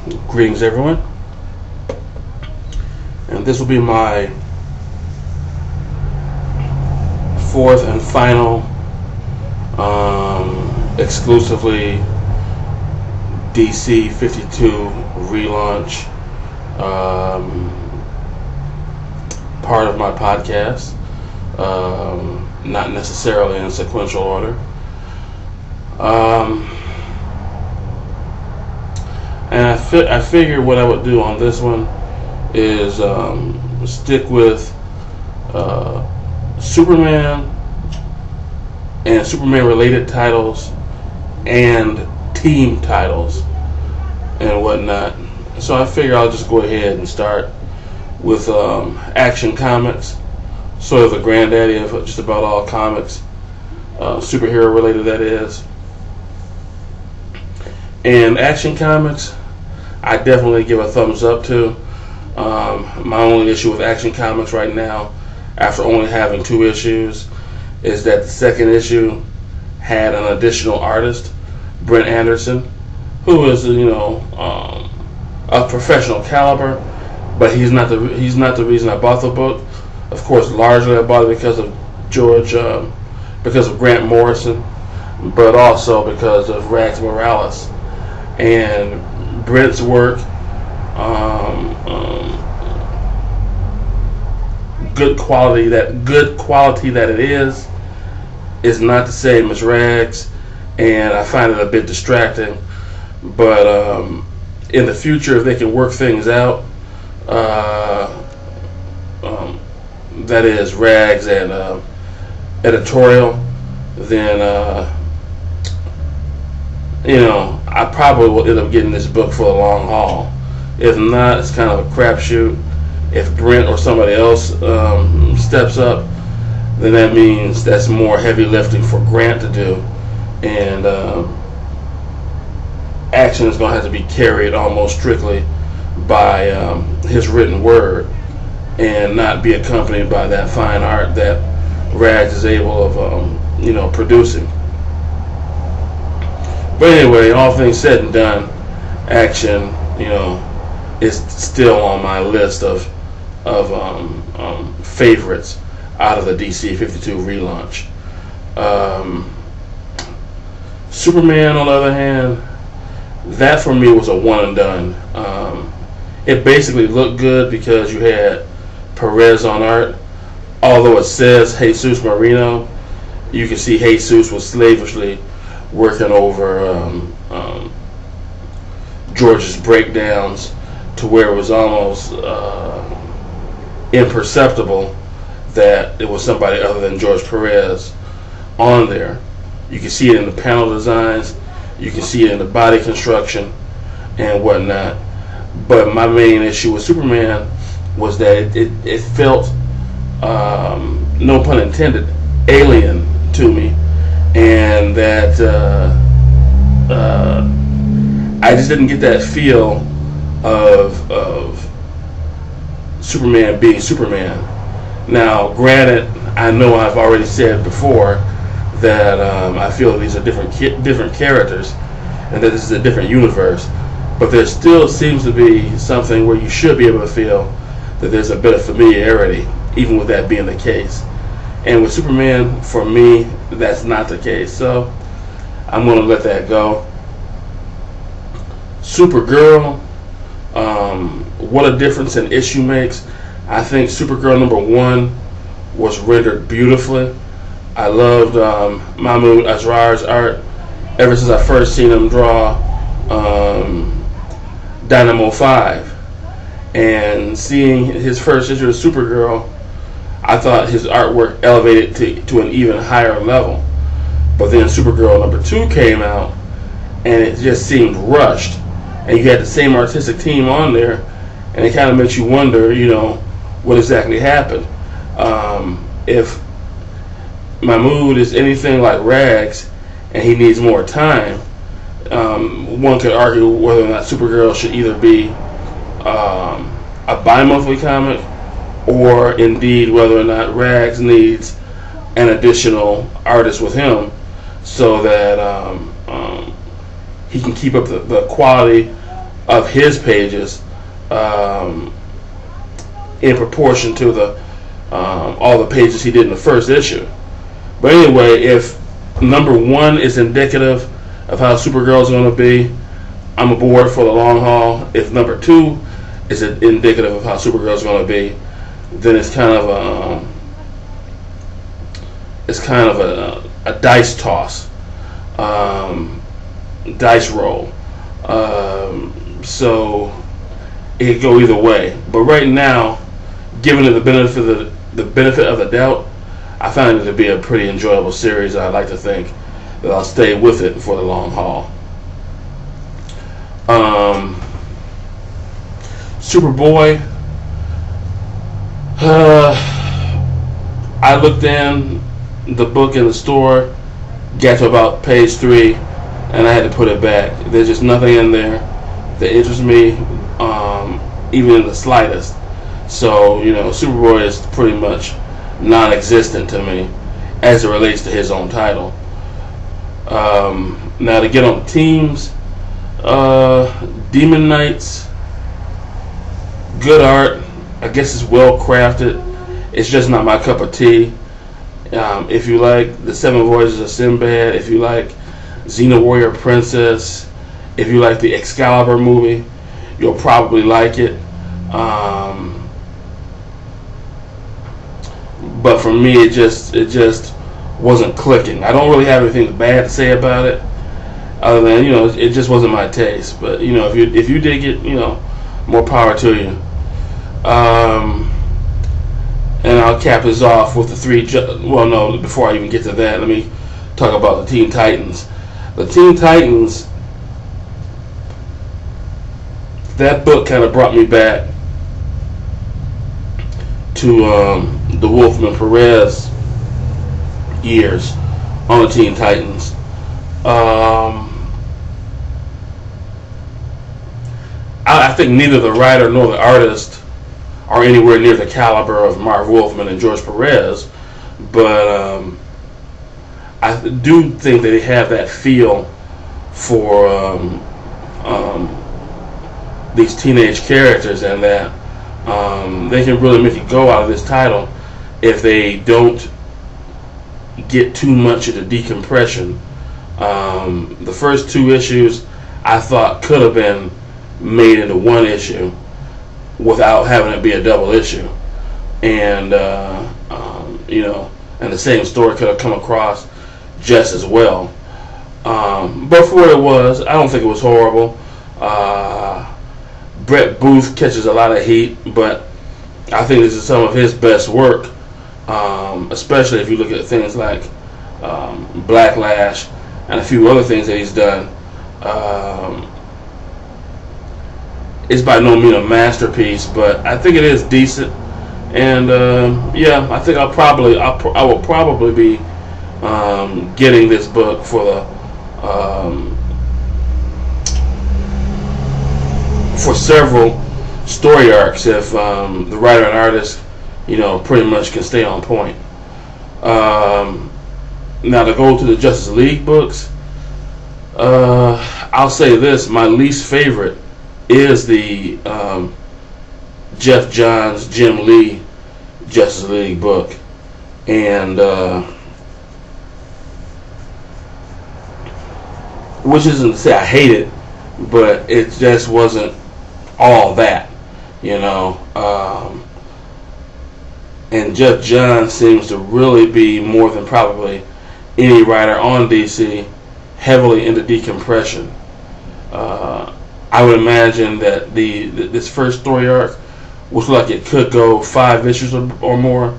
Greetings, everyone, and this will be my fourth and final exclusively DC52 Relaunch part of my podcast, not necessarily in sequential order. And I figured what I would do on this one is stick with Superman and Superman-related titles and team titles and whatnot. So I figure I'll just go ahead and start with Action Comics, sort of the granddaddy of just about all comics, superhero-related that is. And Action Comics, I definitely give a thumbs up to. My only issue with Action Comics right now, after only having 2 issues, is that the second issue had an additional artist, Brent Anderson, who is of professional caliber, but he's not the reason I bought the book. Of course, largely I bought it because of because of Grant Morrison, but also because of Rags Morales. And Brent's work, good quality that it is not the same as Rags, and I find it a bit distracting. But in the future, if they can work things out, that is Rags and editorial, then I probably will end up getting this book for the long haul. If not, it's kind of a crapshoot. If Brent or somebody else steps up, then that means that's more heavy lifting for Grant to do, and action is going to have to be carried almost strictly by his written word, and not be accompanied by that fine art that Rags is able of producing. But anyway, all things said and done, Action, is still on my list of favorites out of the DC52 relaunch. Superman, on the other hand, that for me was a one and done. It basically looked good because you had Perez on art. Although it says Jesus Marino, you can see Jesus was slavishly working over George's breakdowns to where it was almost imperceptible that it was somebody other than George Perez on there. You can see it in the panel designs, you can see it in the body construction and whatnot. But my main issue with Superman was that it felt, no pun intended, alien to me, and that I just didn't get that feel of Superman being Superman. Now, granted, I know I've already said before that I feel these are different characters, and that this is a different universe. But there still seems to be something where you should be able to feel that there's a bit of familiarity, even with that being the case. And with Superman, for me, that's not the case. So I'm going to let that go. Supergirl, what a difference an issue makes. I think Supergirl #1 was rendered beautifully. I loved Mahmoud Asrar's art ever since I first seen him draw Dynamo 5. And seeing his first issue of Supergirl, I thought his artwork elevated to an even higher level. But then Supergirl #2 came out, and it just seemed rushed. And you had the same artistic team on there, and it kind of makes you wonder, what exactly happened. If Mahmoud is anything like Rags, and he needs more time, one could argue whether or not Supergirl should either be a bi-monthly comic, or indeed whether or not Rags needs an additional artist with him so that he can keep up the quality of his pages in proportion to the all the pages he did in the first issue. But anyway, if number 1 is indicative of how Supergirl is going to be, I'm aboard for the long haul. If number 2 is indicative of how Supergirl is going to be, then it's kind of a dice toss, dice roll. So it could go either way. But right now, given it the benefit of the doubt, I found it to be a pretty enjoyable series. I'd like to think that I'll stay with it for the long haul. Superboy. I looked in the book in the store, got to about page 3, and I had to put it back. There's just nothing in there that interests me, even in the slightest. So, Superboy is pretty much non-existent to me as it relates to his own title. Now, to get on teams, Demon Knights, good art. I guess it's well crafted. It's just not my cup of tea. If you like the 7 Voyages of Sinbad, if you like Xena Warrior Princess, if you like the Excalibur movie, you'll probably like it. But for me, it just wasn't clicking. I don't really have anything bad to say about it, other than it just wasn't my taste. But if you dig it, more power to you. And I'll cap this off with the 3. Well, no, before I even get to that, let me talk about the Teen Titans. The Teen Titans, that book kind of brought me back to the Wolfman Perez years on the Teen Titans. I think neither the writer nor the artist are anywhere near the caliber of Marv Wolfman and George Perez, but I do think that they have that feel for these teenage characters, and that they can really make it go out of this title if they don't get too much into decompression. The first 2 issues I thought could have been made into 1 issue without having it be a double issue, and and the same story could have come across just as well. But for what it was, I don't think it was horrible. Brett Booth catches a lot of heat, but I think this is some of his best work, especially if you look at things like Blacklash and a few other things that he's done. It's by no means a masterpiece, but I think it is decent. And I think I will probably be getting this book for the for several story arcs if the writer and artist pretty much can stay on point. Now, to go to the Justice League books, I'll say this: my least favorite is the Jeff Johns, Jim Lee Justice League book, and which isn't to say I hate it, but it just wasn't all that, and Jeff Johns seems to really be, more than probably any writer on DC, heavily into decompression. I would imagine that this first story arc, which looked like it could go 5 issues or more,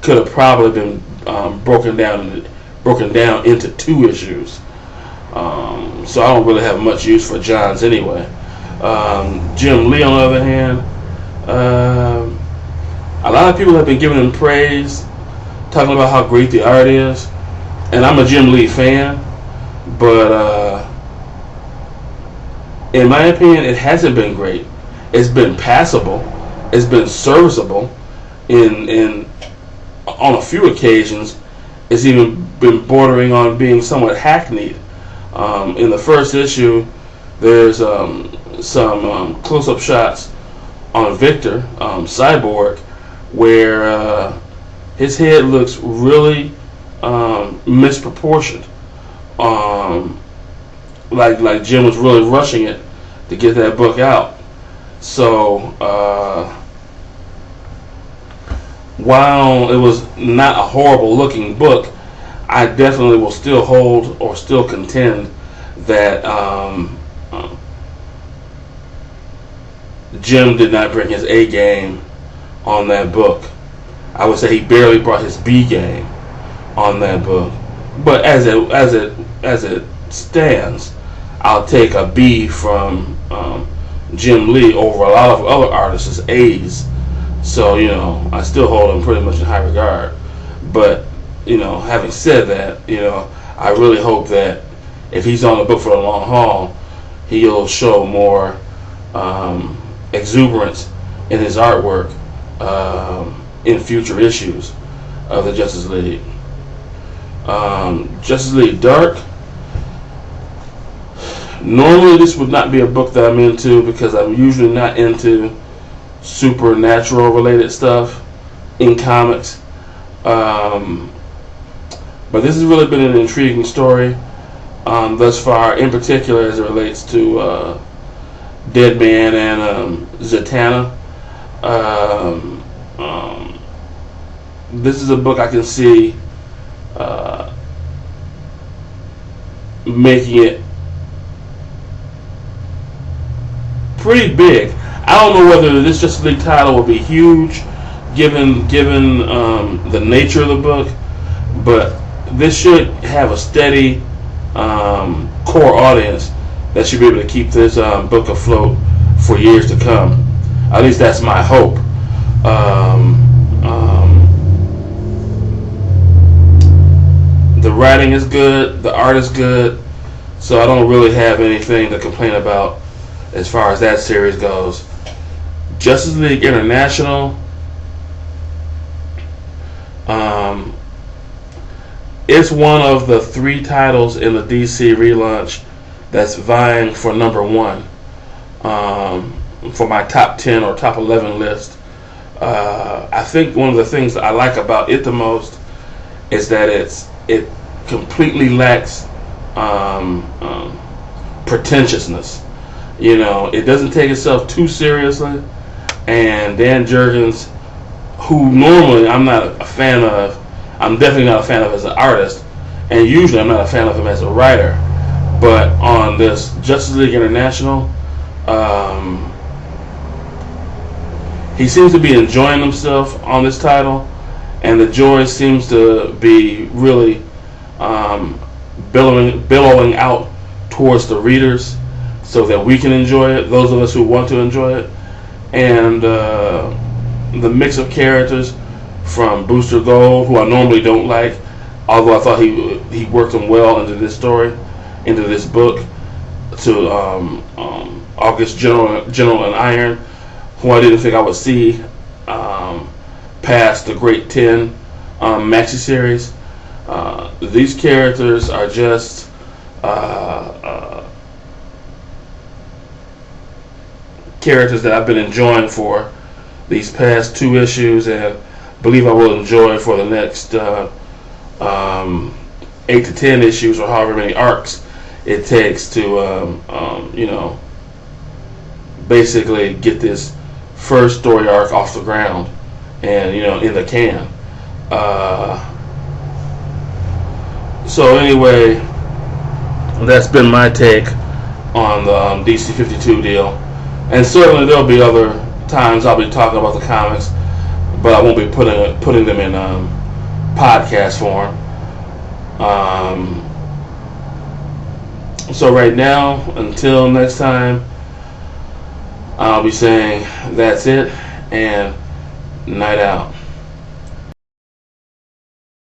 could have probably been broken down into 2 issues. So I don't really have much use for Johns anyway. Jim Lee, on the other hand, a lot of people have been giving him praise, talking about how great the art is, and I'm a Jim Lee fan, but in my opinion, it hasn't been great. It's been passable. It's been serviceable. On a few occasions, it's even been bordering on being somewhat hackneyed. In the first issue, there's some close-up shots on Victor, Cyborg, where his head looks really misproportioned. Like Jim was really rushing it to get that book out. So while it was not a horrible looking book, I definitely will still hold or still contend that Jim did not bring his A game on that book. I would say he barely brought his B game on that book. But as it stands, I'll take a B from Jim Lee over a lot of other artists' A's. So, I still hold him pretty much in high regard. But, having said that, I really hope that if he's on the book for the long haul, he'll show more exuberance in his artwork in future issues of the Justice League. Justice League Dark. Normally this would not be a book that I'm into because I'm usually not into supernatural related stuff in comics. But this has really been an intriguing story thus far, in particular as it relates to Deadman and Zatanna. This is a book I can see making it pretty big. I don't know whether this Justice League title will be huge given the nature of the book, but this should have a steady core audience that should be able to keep this book afloat for years to come. At least that's my hope. The writing is good, the art is good, so I don't really have anything to complain about as far as that series goes. Justice League International, it's one of the 3 titles in the DC relaunch that's vying for number 1 for my top 10 or top 11 list. I think one of the things that I like about it the most is that it completely lacks pretentiousness. It doesn't take itself too seriously, and Dan Jurgens, who normally I'm not a fan of, I'm definitely not a fan of as an artist, and usually I'm not a fan of him as a writer, but on this Justice League International, he seems to be enjoying himself on this title, and the joy seems to be really billowing out towards the readers so that we can enjoy it, those of us who want to enjoy it. And the mix of characters from Booster Gold, who I normally don't like, although I thought he worked them well into this story, into this book, to August General and Iron, who I didn't think I would see past the Great 10 maxi series. These characters are just characters that I've been enjoying for these past 2 issues, and believe I will enjoy for the next 8 to 10 issues, or however many arcs it takes to basically get this first story arc off the ground and in the can. So anyway, that's been my take on the DC52 deal, and certainly there'll be other times I'll be talking about the comics, but I won't be putting them in podcast form. So right now, until next time, I'll be saying that's it, and night out.